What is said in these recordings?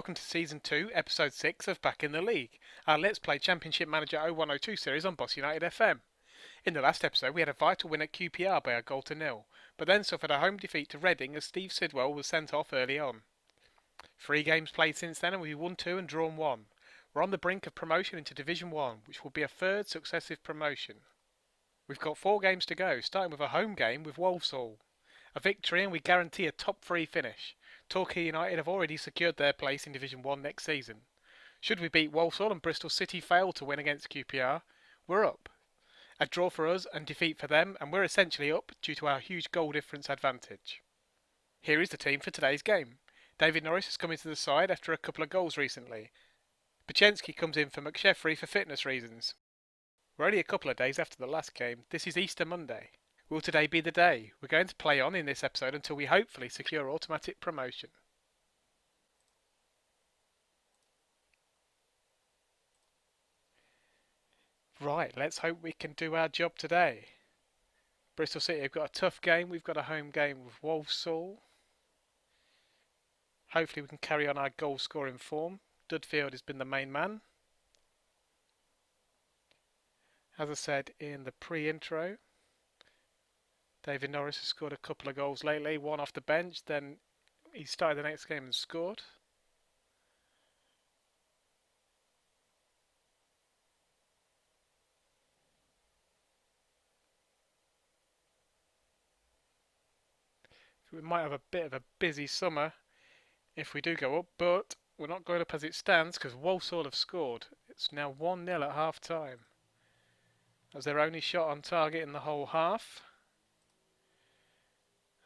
welcome to Season 2, Episode 6 of Back in the League, our Let's Play Championship Manager 0102 series on Boss United FM. In the last episode, we had a vital win at QPR by a goal to nil, but then suffered a home defeat to Reading as Steve Sidwell was sent off early on. 3 games played since then and we've won 2 and drawn 1. We're on the brink of promotion into Division 1, which will be a third successive promotion. We've got 4 games to go, starting with a home game with Walsall. A victory and we guarantee a top 3 finish. Torquay United have already secured their place in Division 1 next season. Should we beat Walsall and Bristol City fail to win against QPR, we're up. A draw for us and defeat for them, and we're essentially up due to our huge goal difference advantage. Here is the team for today's game. David Norris has come into the side after a couple of goals recently. Pachensky comes in for McSheffrey for fitness reasons. We're only a couple of days after the last game. This is Easter Monday. Will today be the day? We're going to play on in this episode until we hopefully secure automatic promotion. Right, let's hope we can do our job today. Bristol City have got a tough game. We've got a home game with Walsall. Hopefully we can carry on our goal scoring form. Dudfield has been the main man. As I said in the pre-intro, David Norris has scored a couple of goals lately, one off the bench, then he started the next game and scored. We might have a bit of a busy summer if we do go up, but we're not going up as it stands because Walsall have scored. It's now 1-0 at half time. That's their only shot on target in the whole half.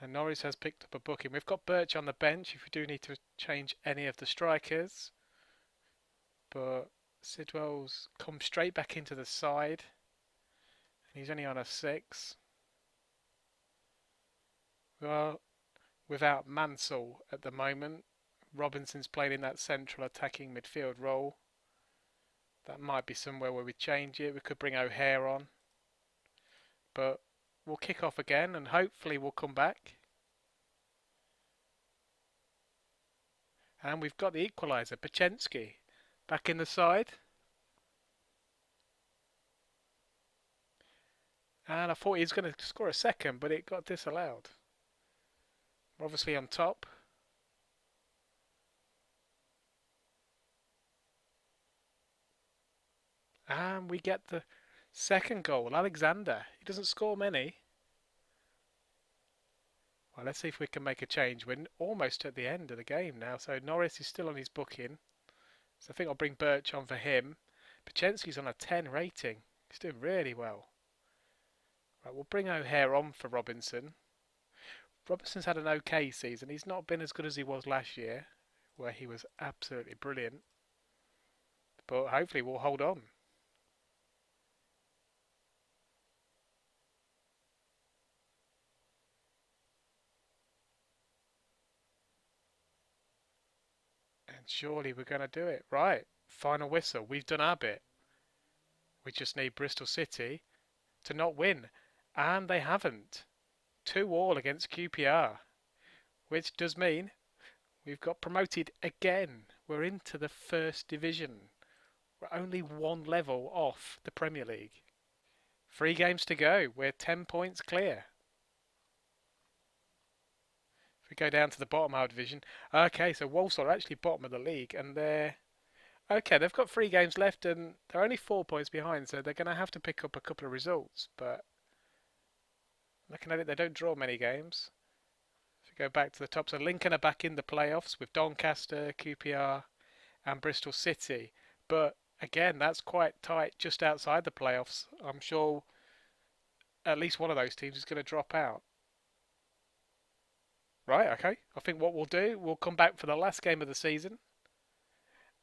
And Norris has picked up a booking. We've got Birch on the bench if we do need to change any of the strikers. But Sidwell's come straight back into the side. And he's only on a 6. Well, without Mansell at the moment. Robinson's playing in that central attacking midfield role. That might be somewhere where we change it. We could bring O'Hare on. But we'll kick off again and hopefully we'll come back. And we've got the equaliser, Pachensky, back in the side. And I thought he was going to score a second, but it got disallowed. We're obviously on top. And we get the second goal, Alexander. He doesn't score many. Well, let's see if we can make a change. We're almost at the end of the game now, so Norris is still on his booking. So I think I'll bring Birch on for him. Pachensky's on a 10 rating. He's doing really well. Right, we'll bring O'Hare on for Robinson. Robinson's had an okay season. He's not been as good as he was last year, where he was absolutely brilliant. But hopefully we'll hold on. And surely we're going to do it. Right, final whistle. We've done our bit. We just need Bristol City to not win. And they haven't. 2-2 against QPR. Which does mean we've got promoted again. We're into the first division. We're only 1 level off the Premier League. 3 games to go. We're 10 points clear. If we go down to the bottom of our division. Okay, so Walsall are actually bottom of the league. And they're... Okay, they've got 3 games left and they're only 4 points behind. So they're going to have to pick up a couple of results. But looking at it, they don't draw many games. If we go back to the top, so Lincoln are back in the playoffs with Doncaster, QPR and Bristol City. But again, that's quite tight just outside the playoffs. I'm sure at least one of those teams is going to drop out. Right, okay. I think what we'll do, we'll come back for the last game of the season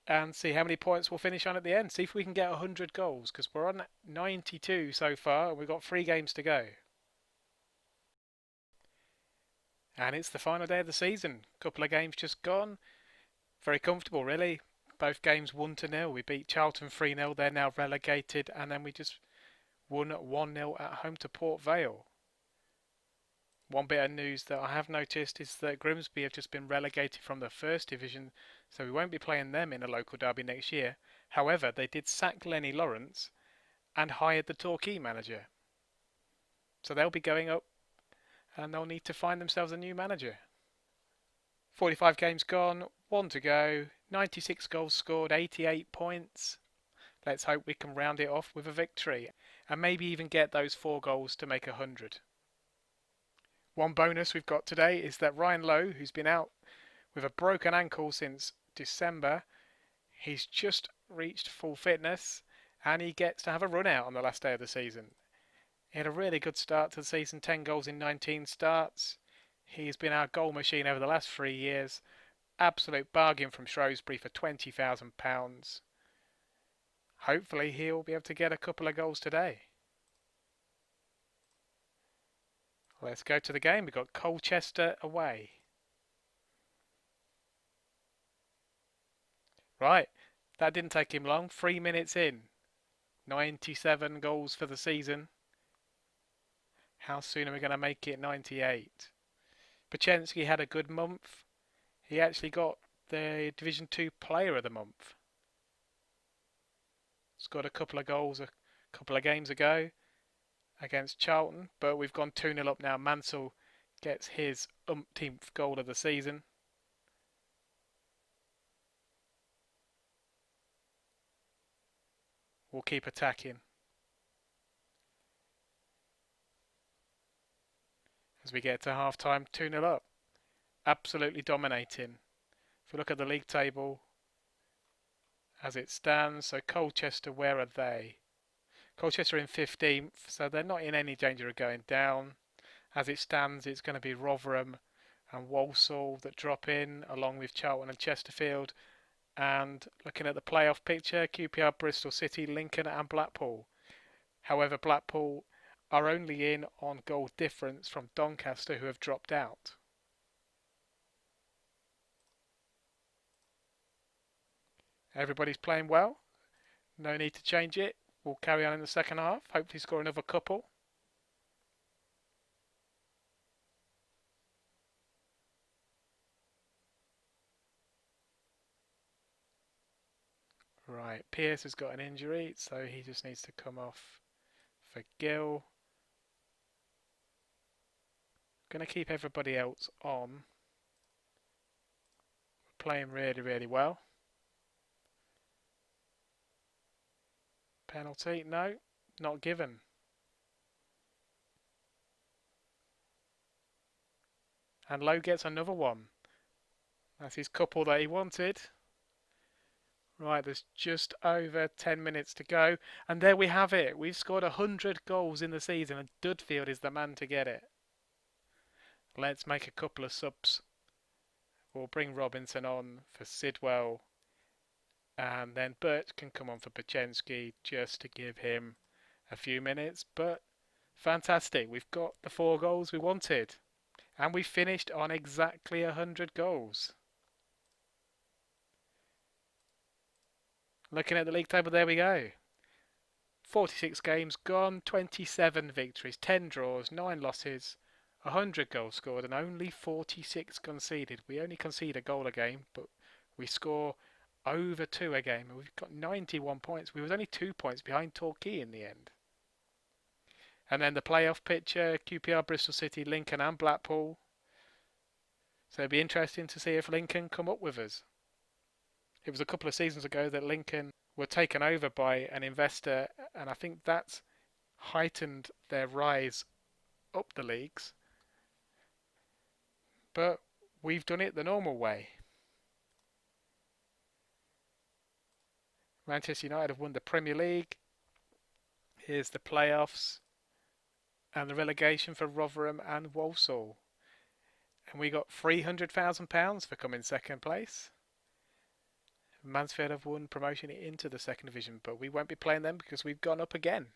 and see how many points we'll finish on at the end. See if we can get 100 goals because we're on 92 so far and we've got 3 games to go. And it's the final day of the season. Couple of games just gone. Very comfortable, really. Both games 1-0. We beat Charlton 3-0. They're now relegated. And then we just won 1-0 at home to Port Vale. One bit of news that I have noticed is that Grimsby have just been relegated from the first division. so we won't be playing them in a local derby next year. However, they did sack Lenny Lawrence and hired the Torquay manager. So they'll be going up and they'll need to find themselves a new manager. 45 games gone, 1 to go, 96 goals scored, 88 points. Let's hope we can round it off with a victory and maybe even get those 4 goals to make 100. One bonus we've got today is that Ryan Lowe, who's been out with a broken ankle since December, he's just reached full fitness and he gets to have a run out on the last day of the season. He had a really good start to the season, 10 goals in 19 starts. He's been our goal machine over the last 3 years. Absolute bargain from Shrewsbury for £20,000. Hopefully he'll be able to get a couple of goals today. Let's go to the game. We've got Colchester away. Right, that didn't take him long. 3 minutes in. 97 goals for the season. How soon are we going to make it 98? Pachensky had a good month. He actually got the Division 2 Player of the Month. Scored a couple of goals a couple of games ago against Charlton, but we've gone 2-0 up now. Mansell gets his umpteenth goal of the season. We'll keep attacking as we get to half time. 2-0 up. Absolutely dominating. If we look at the league table as it stands, so Colchester, where are they? Colchester in 15th, so they're not in any danger of going down. As it stands, it's going to be Rotherham and Walsall that drop in, along with Charlton and Chesterfield. And looking at the playoff picture, QPR, Bristol City, Lincoln and Blackpool. However, Blackpool are only in on goal difference from Doncaster, who have dropped out. Everybody's playing well. No need to change it. We'll carry on in the second half. Hopefully score another couple. Right, Pierce has got an injury, so he just needs to come off for Gill. Going to keep everybody else on. We're playing really, really well. Penalty? No, not given. And Lowe gets another one. That's his couple that he wanted. Right, there's just over 10 minutes to go. And there we have it. We've scored 100 goals in the season and Dudfield is the man to get it. Let's make a couple of subs. We'll bring Robinson on for Sidwell. And then Burt can come on for Pachensky just to give him a few minutes. But fantastic. We've got the 4 goals we wanted. And we finished on exactly 100 goals. Looking at the league table, there we go. 46 games gone, 27 victories, 10 draws, 9 losses, 100 goals scored and only 46 conceded. We only concede a goal a game, but we score over 2 a game. And we've got 91 points. We was only 2 points behind Torquay in the end. And then the playoff picture, QPR, Bristol City, Lincoln and Blackpool. So it'll be interesting to see if Lincoln come up with us. It was a couple of seasons ago that Lincoln were taken over by an investor, and I think that's heightened their rise up the leagues. But we've done it the normal way. Manchester United have won the Premier League. Here's the playoffs and the relegation for Rotherham and Walsall. And we got £300,000 for coming second place. Mansfield have won promotion into the second division, but we won't be playing them because we've gone up again.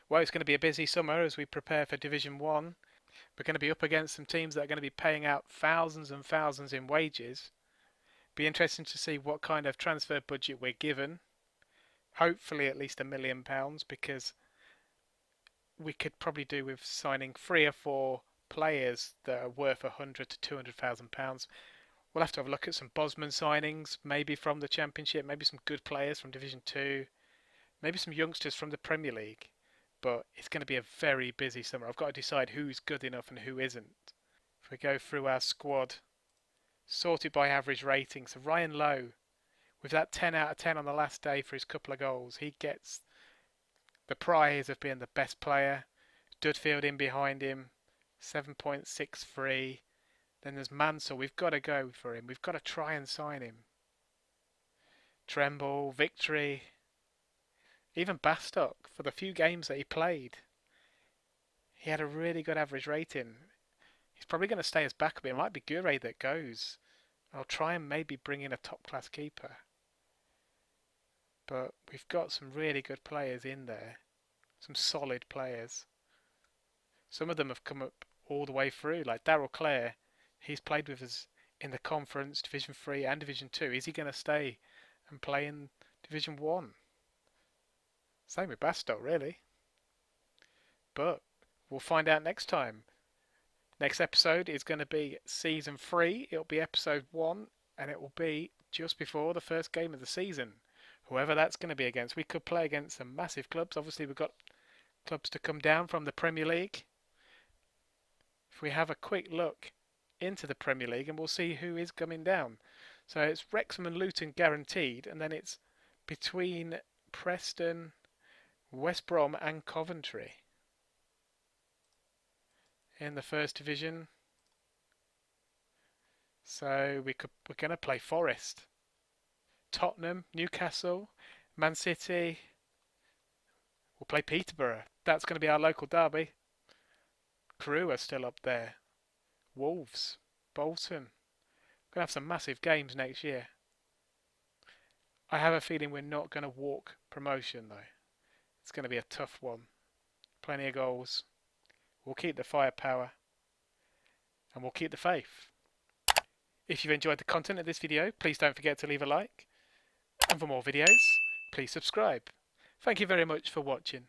Well, it's going to be a busy summer as we prepare for Division 1. We're going to be up against some teams that are going to be paying out thousands and thousands in wages. Be interesting to see what kind of transfer budget we're given. Hopefully at least £1 million, because we could probably do with signing 3 or 4 players that are worth £100,000 to £200,000. We'll have to have a look at some Bosman signings, maybe from the Championship, maybe some good players from Division 2, maybe some youngsters from the Premier League. But it's going to be a very busy summer. I've got to decide who's good enough and who isn't. If we go through our squad, sorted by average rating, so Ryan Lowe, with that 10 out of 10 on the last day for his couple of goals, he gets the prize of being the best player. Dudfield in behind him, 7.63. Then there's Mansell. We've got to go for him. We've got to try and sign him. Tremble, Victory, even Bastock, for the few games that he played, he had a really good average rating. He's probably going to stay as backup. It might be Gure that goes. I'll try and maybe bring in a top-class keeper. But we've got some really good players in there. Some solid players. Some of them have come up all the way through, like Darryl Clare. He's played with us in the Conference, Division 3 and Division 2. Is he going to stay and play in Division 1? Same with Bastock, really. But we'll find out next time. Next episode is going to be Season 3. It'll be Episode 1, and it will be just before the first game of the season. Whoever that's going to be against. We could play against some massive clubs. Obviously, we've got clubs to come down from the Premier League. If we have a quick look into the Premier League, and we'll see who is coming down. So it's Wrexham and Luton guaranteed, and then it's between Preston, West Brom and Coventry in the first division. So we're going to play Forest, Tottenham, Newcastle, Man City. We'll play Peterborough. That's going to be our local derby. Crewe are still up there. Wolves, Bolton. We're going to have some massive games next year. I have a feeling we're not going to walk promotion though. It's going to be a tough one. Plenty of goals. We'll keep the firepower. And we'll keep the faith. If you've enjoyed the content of this video, please don't forget to leave a like. And for more videos, please subscribe. Thank you very much for watching.